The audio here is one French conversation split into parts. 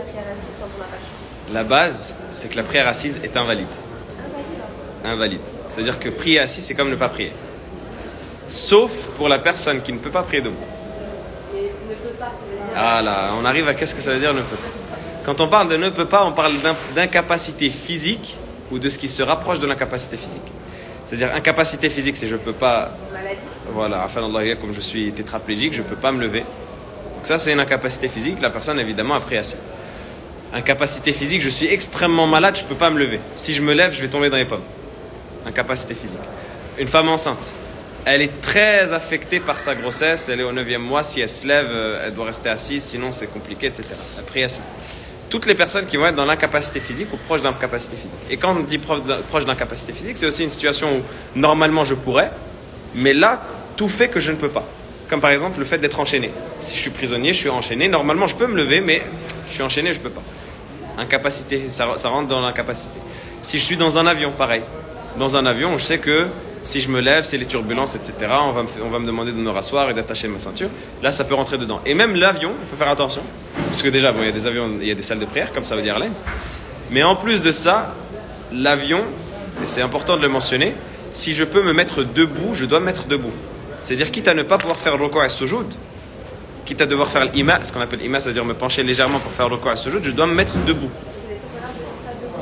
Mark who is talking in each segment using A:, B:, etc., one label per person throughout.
A: prière assise quand on n'a pas le choix?
B: La base, c'est que la prière assise est invalide. Invalide. C'est-à-dire que prier assis, c'est comme ne pas prier. Sauf pour la personne qui ne peut pas prier debout.
A: Et ne peut pas, ça veut dire...
B: Ah là, on arrive à qu'est-ce que ça veut dire ne peut pas. Quand on parle de ne peut pas, on parle d'incapacité physique ou de ce qui se rapproche de l'incapacité physique. C'est-à-dire incapacité physique, c'est je peux pas...
A: Maladie.
B: Voilà, afin comme je suis tétraplégique, je peux pas me lever. Donc ça, c'est une incapacité physique. La personne, évidemment, a pris assis. Incapacité physique, je suis extrêmement malade, je peux pas me lever. Si je me lève, je vais tomber dans les pommes. Incapacité physique. Une femme enceinte, elle est très affectée par sa grossesse, elle est au 9e mois, si elle se lève, elle doit rester assise, sinon c'est compliqué, etc. Elle prie assise. Toutes les personnes qui vont être dans l'incapacité physique ou proche d'incapacité physique. Et quand on dit proche d'incapacité physique, c'est aussi une situation où normalement je pourrais, mais là, tout fait que je ne peux pas. Comme par exemple le fait d'être enchaîné. Si je suis prisonnier, je suis enchaîné, normalement je peux me lever, mais je suis enchaîné, je ne peux pas. Incapacité, ça rentre dans l'incapacité. Si je suis dans un avion, pareil. Dans un avion, je sais que si je me lève, c'est les turbulences, etc. On va me demander de me rasseoir et d'attacher ma ceinture. Là, ça peut rentrer dedans. Et même l'avion, il faut faire attention. Parce que déjà, bon, il y a des avions, il y a des salles de prière, comme ça veut dire Airlines. Mais en plus de ça, l'avion, et c'est important de le mentionner, si je peux me mettre debout, je dois me mettre debout. C'est-à-dire, quitte à ne pas pouvoir faire le ruku' et sujoud, quitte à devoir faire l'ima, ce qu'on appelle l'ima, c'est-à-dire me pencher légèrement pour faire le ruku' et sujoud, je dois me mettre debout.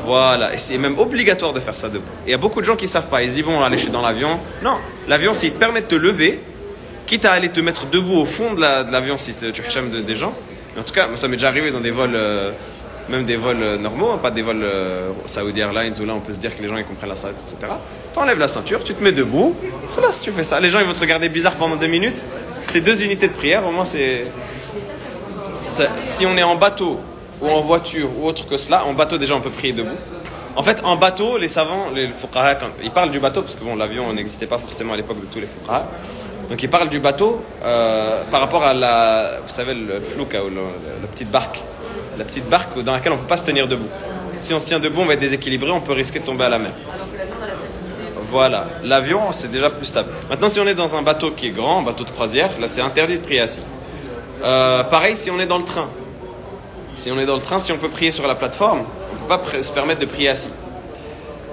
B: Voilà, et c'est même obligatoire de faire ça debout. Et il y a beaucoup de gens qui ne savent pas. Ils se disent, bon, allez, je suis dans l'avion. Non, l'avion, s'il te permet de te lever, quitte à aller te mettre debout au fond de l'avion si tu hacham des gens. Mais en tout cas, ça m'est déjà arrivé dans des vols, même des vols normaux, pas des vols Saudi Airlines où là on peut se dire que les gens ils comprennent la salle, etc. Tu enlèves la ceinture, tu te mets debout. Voilà, si tu fais ça, les gens ils vont te regarder bizarre pendant 2 minutes. C'est 2 unités de prière, au moins c'est. Si on est en bateau, ou en voiture ou autre que cela, en bateau déjà on peut prier debout. En fait en bateau les savants, les fuqaha, ils parlent du bateau parce que bon l'avion n'existait pas forcément à l'époque de tous les fuqaha. Donc ils parlent du bateau par rapport à vous savez le flouka ou la petite barque. La petite barque dans laquelle on ne peut pas se tenir debout. Si on se tient debout on va être déséquilibré, on peut risquer de tomber à la mer. Voilà, l'avion c'est déjà plus stable. Maintenant si on est dans un bateau qui est grand, un bateau de croisière, là c'est interdit de prier assis. Pareil si on est dans le train. Si on est dans le train, si on peut prier sur la plateforme, on ne peut pas se permettre de prier assis.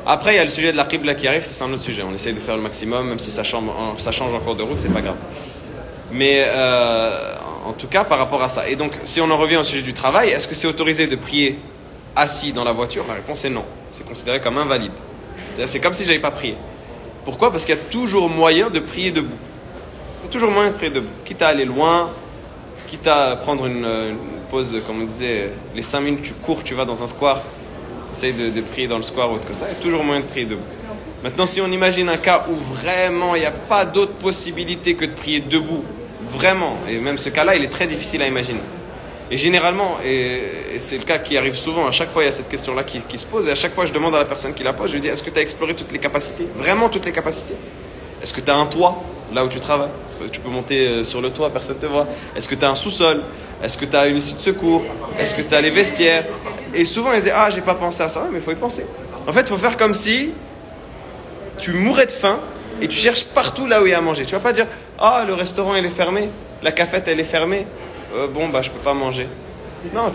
B: Après, il y a le sujet de la qibla qui arrive, c'est un autre sujet. On essaye de faire le maximum, même si ça change en cours de route, c'est pas grave. Mais en tout cas, par rapport à ça. Et donc, si on en revient au sujet du travail, est-ce que c'est autorisé de prier assis dans la voiture? La réponse est non. C'est considéré comme invalide. C'est comme si j'avais pas prié. Pourquoi? Parce qu'il y a toujours moyen de prier debout. Il y a toujours moyen de prier debout. Quitte à aller loin, quitte à prendre une pause, comme on disait, les 5 minutes tu cours, tu vas dans un square, tu essayes de prier dans le square ou autre que ça, il y a toujours moyen de prier debout. Maintenant, si on imagine un cas où vraiment il n'y a pas d'autre possibilité que de prier debout, vraiment, et même ce cas-là, il est très difficile à imaginer. Et généralement, et c'est le cas qui arrive souvent, à chaque fois il y a cette question-là qui se pose, et à chaque fois je demande à la personne qui la pose, je lui dis, est-ce que tu as exploré toutes les capacités? Vraiment toutes les capacités? Est-ce que tu as un toit, là où tu travailles? Tu peux monter sur le toit, personne ne te voit. Est-ce que tu as un sous-sol? Est-ce que tu as une issue de secours? Est-ce que tu as les vestiaires? Et souvent ils disent, ah j'ai pas pensé à ça, mais il faut y penser. En fait il faut faire comme si tu mourais de faim et tu cherches partout là où il y a à manger. Tu vas pas dire, ah le restaurant il est fermé, la cafette elle est fermée, bon bah je peux pas manger. Non,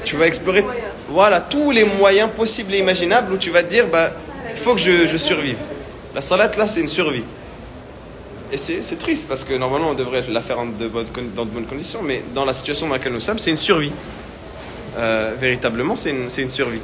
B: tu vas explorer voilà, tous les moyens possibles et imaginables où tu vas te dire, bah il faut que je survive. La salade là c'est une survie. Et c'est triste parce que normalement on devrait la faire dans de bonnes conditions, mais dans la situation dans laquelle nous sommes, c'est une survie. Véritablement, c'est une survie.